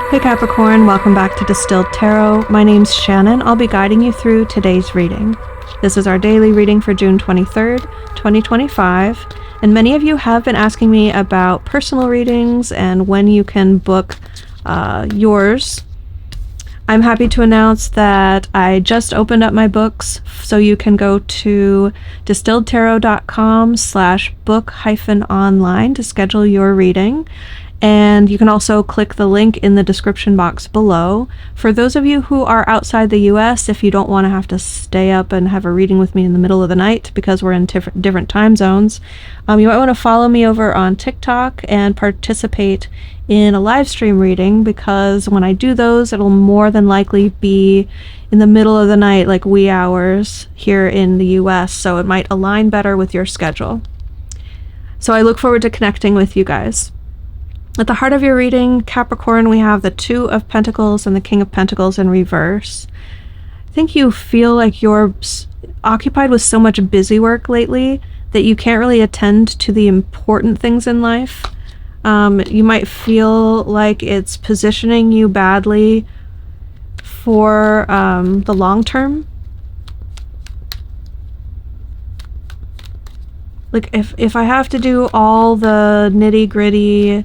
Hey Capricorn, welcome back to Distilled Tarot. My name's Shannon. I'll be guiding you through today's reading. This is our daily reading for June 23rd, 2025, and many of you have been asking me about personal readings and when you can book yours. I'm happy to announce that I just opened up my books, so you can go to distilledtarot.com/book-online to schedule your reading. And you can also click the link in the description box below. For those of you who are outside the US, if you don't want to have to stay up and have a reading with me in the middle of the night because we're in different time zones, you might want to follow me over on TikTok and participate in a live stream reading, because when I do those, it'll more than likely be in the middle of the night, like wee hours here in the US, so it might align better with your schedule. So I look forward to connecting with you guys. At the heart of your reading, Capricorn, we have the Two of Pentacles and the King of Pentacles in reverse. I think you feel like you're occupied with so much busy work lately that you can't really attend to the important things in life. You might feel like it's positioning you badly for the long term. Like if I have to do all the nitty-gritty,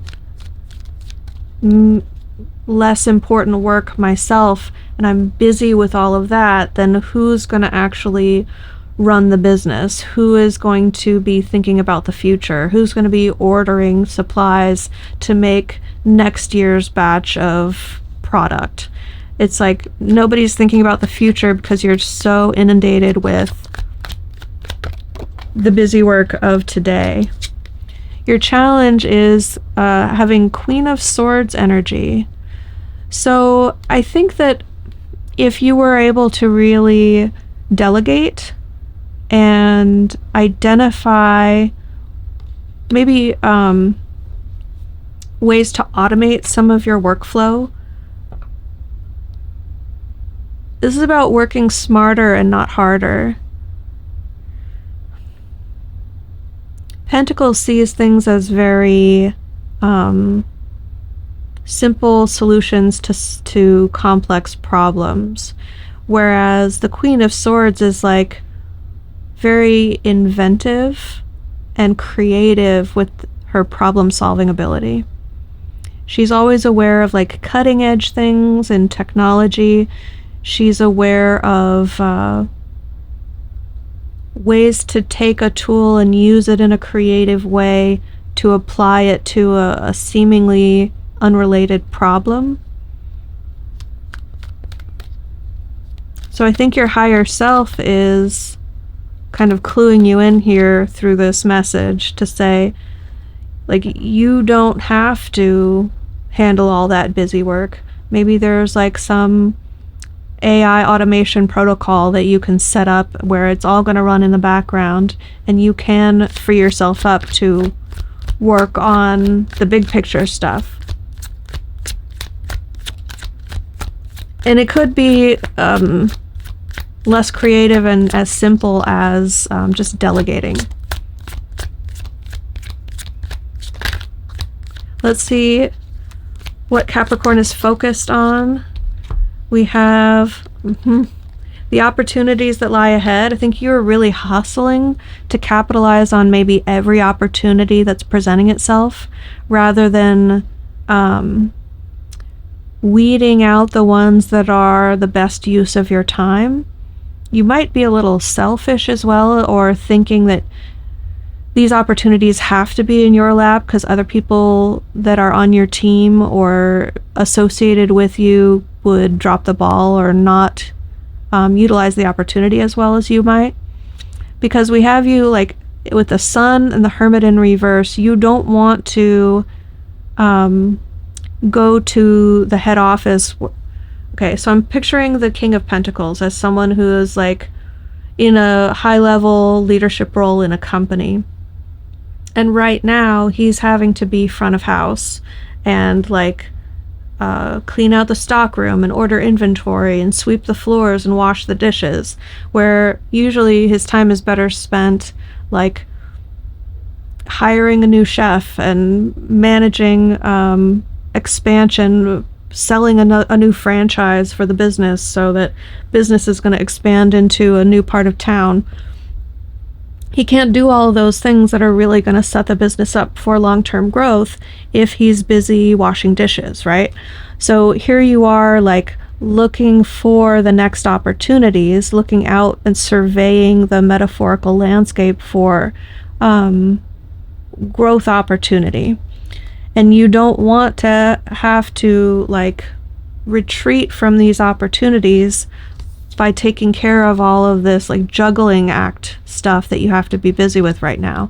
less important work myself, and I'm busy with all of that, then who's going to actually run the business? Who is going to be thinking about the future? Who's going to be ordering supplies to make next year's batch of product? It's like nobody's thinking about the future because you're so inundated with the busy work of today. Your challenge is having Queen of Swords energy. So I think that if you were able to really delegate and identify maybe ways to automate some of your workflow, this is about working smarter and not harder. Pentacles sees things as very simple solutions to complex problems, whereas the Queen of Swords is like very inventive and creative with her problem-solving ability. She's always aware of like cutting-edge things in technology. She's aware of ways to take a tool and use it in a creative way to apply it to a seemingly unrelated problem. So I think your higher self is kind of cluing you in here through this message to say, like, you don't have to handle all that busy work. Maybe there's like some AI automation protocol that you can set up where it's all going to run in the background and you can free yourself up to work on the big picture stuff. And it could be less creative and as simple as just delegating. Let's see what Capricorn is focused on. We have the opportunities that lie ahead. I think you're really hustling to capitalize on maybe every opportunity that's presenting itself, rather than weeding out the ones that are the best use of your time. You might be a little selfish as well, or thinking that these opportunities have to be in your lap because other people that are on your team or associated with you would drop the ball or not utilize the opportunity as well as you might. Because we have you like with the Sun and the Hermit in reverse, you don't want to go to the head office. Okay, so I'm picturing the King of Pentacles as someone who is like in a high-level leadership role in a company. And right now, he's having to be front of house and like clean out the stock room and order inventory and sweep the floors and wash the dishes, where usually his time is better spent like hiring a new chef and managing expansion selling a new franchise for the business so that business is going to expand into a new part of town. He can't do all of those things that are really going to set the business up for long-term growth if he's busy washing dishes, right? So here you are, like, looking for the next opportunities, looking out and surveying the metaphorical landscape for growth opportunity. And you don't want to have to, like, retreat from these opportunities by taking care of all of this, like, juggling act stuff that you have to be busy with right now.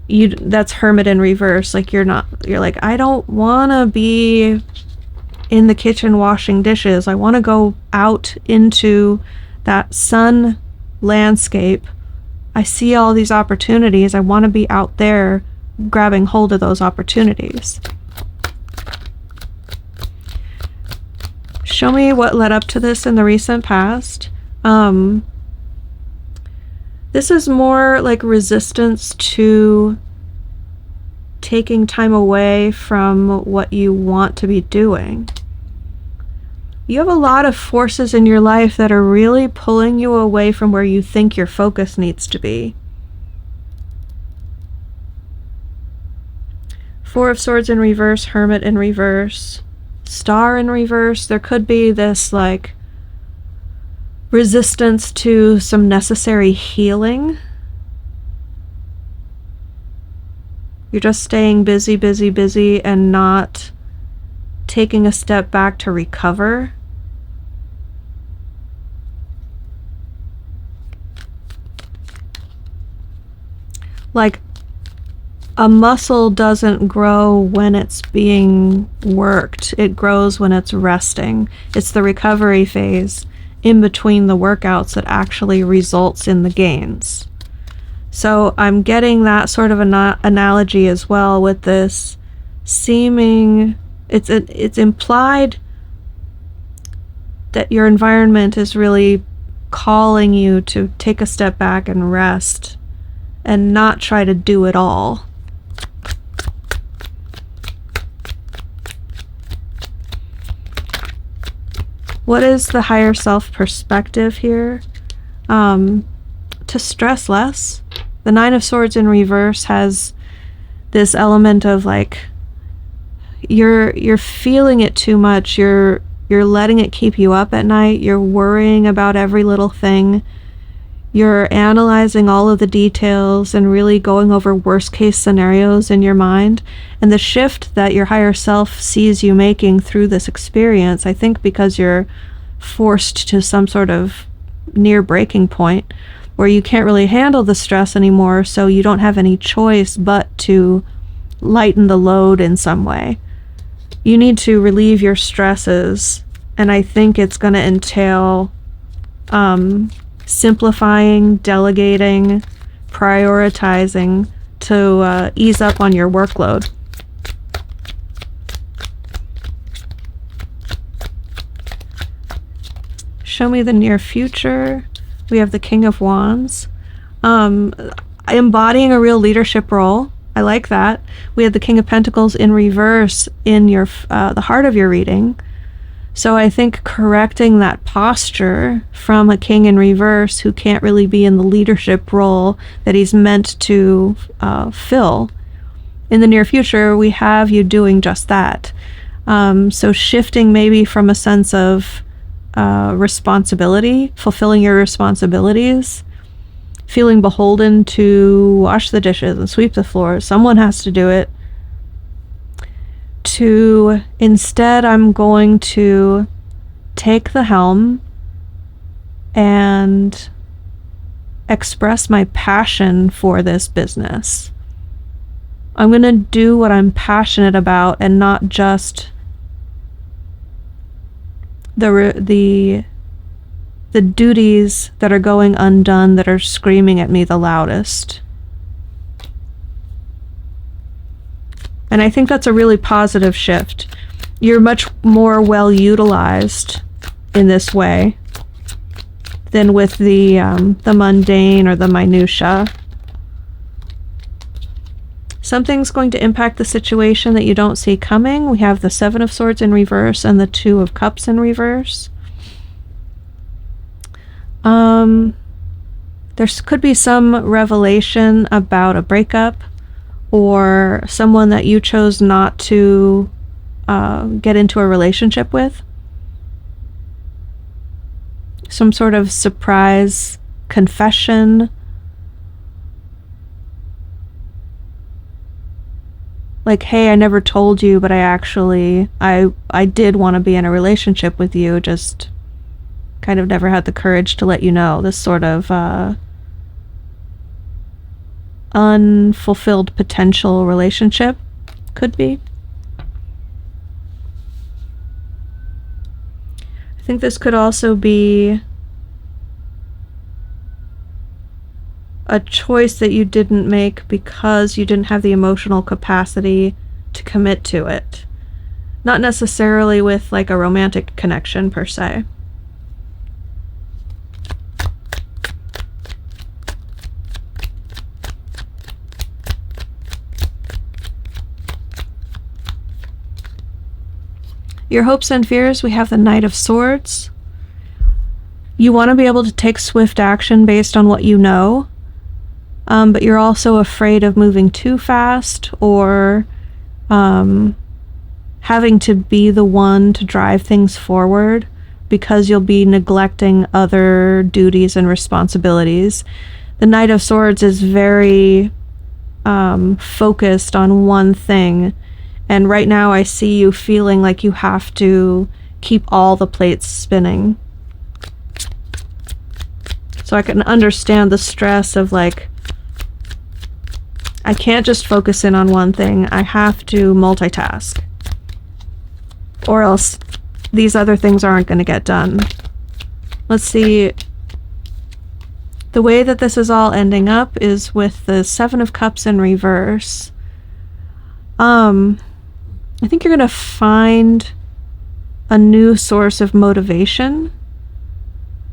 That's Hermit in reverse. Like, you're like, I don't want to be in the kitchen washing dishes. I want to go out into that sun landscape. I see all these opportunities. I want to be out there grabbing hold of those opportunities. Show me what led up to this in the recent past. This is more like resistance to taking time away from what you want to be doing. You have a lot of forces in your life that are really pulling you away from where you think your focus needs to be. Four of Swords in reverse, Hermit in reverse, Star in reverse. There could be this, like, resistance to some necessary healing. You're just staying busy, busy, busy, and not taking a step back to recover. Like, a muscle doesn't grow when it's being worked. It grows when it's resting. It's the recovery phase in between the workouts that actually results in the gains. So I'm getting that sort of analogy as well with this seeming, it's implied that your environment is really calling you to take a step back and rest and not try to do it all. What is the higher self perspective here? To stress less. The Nine of Swords in reverse has this element of, like, you're feeling it too much. You're letting it keep you up at night. You're worrying about every little thing. You're analyzing all of the details and really going over worst case scenarios in your mind. And the shift that your higher self sees you making through this experience, I think because you're forced to some sort of near breaking point where you can't really handle the stress anymore, so you don't have any choice but to lighten the load in some way. You need to relieve your stresses, and I think it's going to entail simplifying, delegating, prioritizing to ease up on your workload. Show me the near future. We have the King of Wands. Embodying a real leadership role. I like that. We have the King of Pentacles in reverse in your the heart of your reading. So I think correcting that posture from a king in reverse who can't really be in the leadership role that he's meant to fill. In the near future, we have you doing just that. So shifting maybe from a sense of responsibility, fulfilling your responsibilities, feeling beholden to wash the dishes and sweep the floor. Someone has to do it. To instead, I'm going to take the helm and express my passion for this business. I'm going to do what I'm passionate about and not just the duties that are going undone that are screaming at me the loudest. And I think that's a really positive shift. You're much more well utilized in this way than with the mundane or the minutia. Something's going to impact the situation that you don't see coming. We have the Seven of Swords in reverse and the Two of Cups in reverse. There could be some revelation about a breakup or someone that you chose not to get into a relationship with. Some sort of surprise confession. Like, hey, I never told you, but I did want to be in a relationship with you, just kind of never had the courage to let you know. This sort of unfulfilled potential relationship could be. I think this could also be a choice that you didn't make because you didn't have the emotional capacity to commit to it. Not necessarily with like a romantic connection per se. Your hopes and fears, we have the Knight of Swords. You want to be able to take swift action based on what you know, but you're also afraid of moving too fast or having to be the one to drive things forward because you'll be neglecting other duties and responsibilities. The Knight of Swords is very focused on one thing. And right now I see you feeling like you have to keep all the plates spinning. So I can understand the stress of like, I can't just focus in on one thing. I have to multitask. Or else these other things aren't going to get done. Let's see. The way that this is all ending up is with the Seven of Cups in reverse. I think you're going to find a new source of motivation.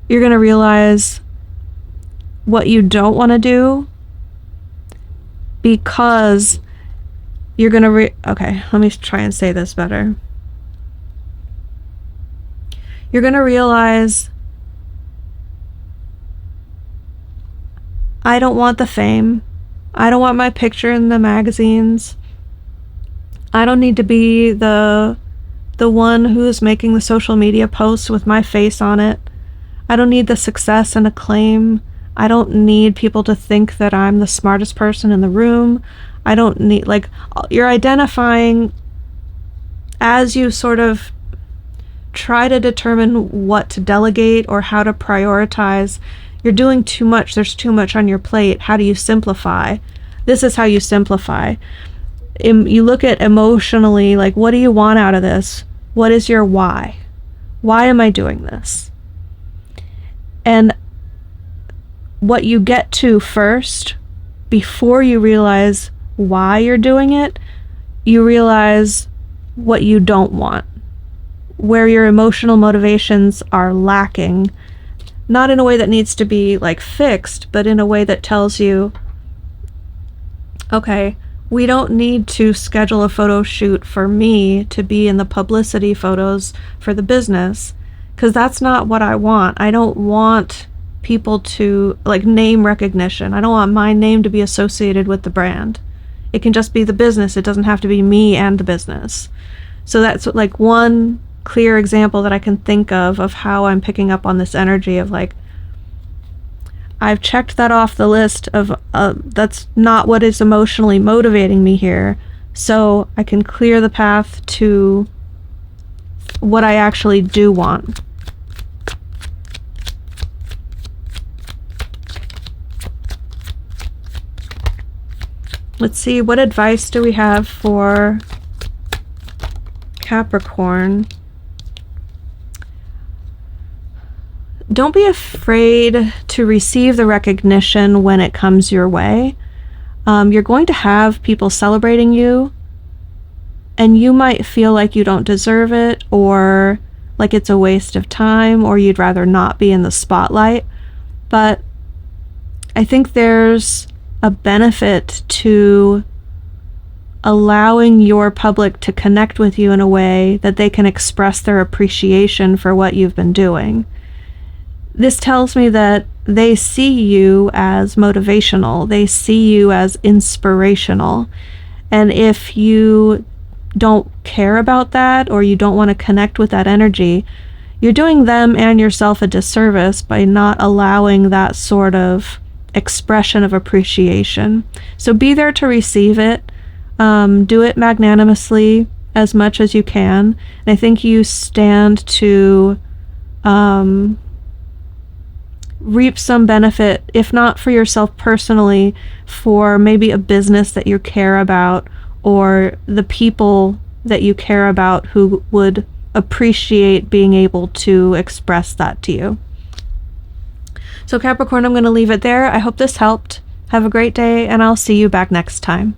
You're going to realize what you don't want to do because you're going to okay, let me try and say this better. You're going to realize, I don't want the fame. I don't want my picture in the magazines. I don't need to be the one who's making the social media posts with my face on it. I don't need the success and acclaim. I don't need people to think that I'm the smartest person in the room. I don't need, like, you're identifying as you sort of try to determine what to delegate or how to prioritize. You're doing too much. There's too much on your plate. How do you simplify? This is how you simplify. You look at emotionally, like, what do you want out of this? What is your why? Why am I doing this? And what you get to first, before you realize why you're doing it, you realize what you don't want, where your emotional motivations are lacking, not in a way that needs to be like fixed, but in a way that tells you, okay, we don't need to schedule a photo shoot for me to be in the publicity photos for the business, because that's not what I want. I don't want people to, like, name recognition. I don't want my name to be associated with the brand. It can just be the business. It doesn't have to be me and the business. So that's like one clear example that I can think of how I'm picking up on this energy of like, I've checked that off the list of that's not what is emotionally motivating me here, so I can clear the path to what I actually do want. Let's see, what advice do we have for Capricorn? Don't be afraid to receive the recognition when it comes your way. You're going to have people celebrating you, and you might feel like you don't deserve it, or like it's a waste of time, or you'd rather not be in the spotlight. But I think there's a benefit to allowing your public to connect with you in a way that they can express their appreciation for what you've been doing. This tells me that they see you as motivational, they see you as inspirational. And if you don't care about that, or you don't want to connect with that energy, you're doing them and yourself a disservice by not allowing that sort of expression of appreciation. So be there to receive it. Do it magnanimously as much as you can. And I think you stand to reap some benefit, if not for yourself personally, for maybe a business that you care about, or the people that you care about who would appreciate being able to express that to you. So Capricorn, I'm going to leave it there. I hope this helped. Have a great day, and I'll see you back next time.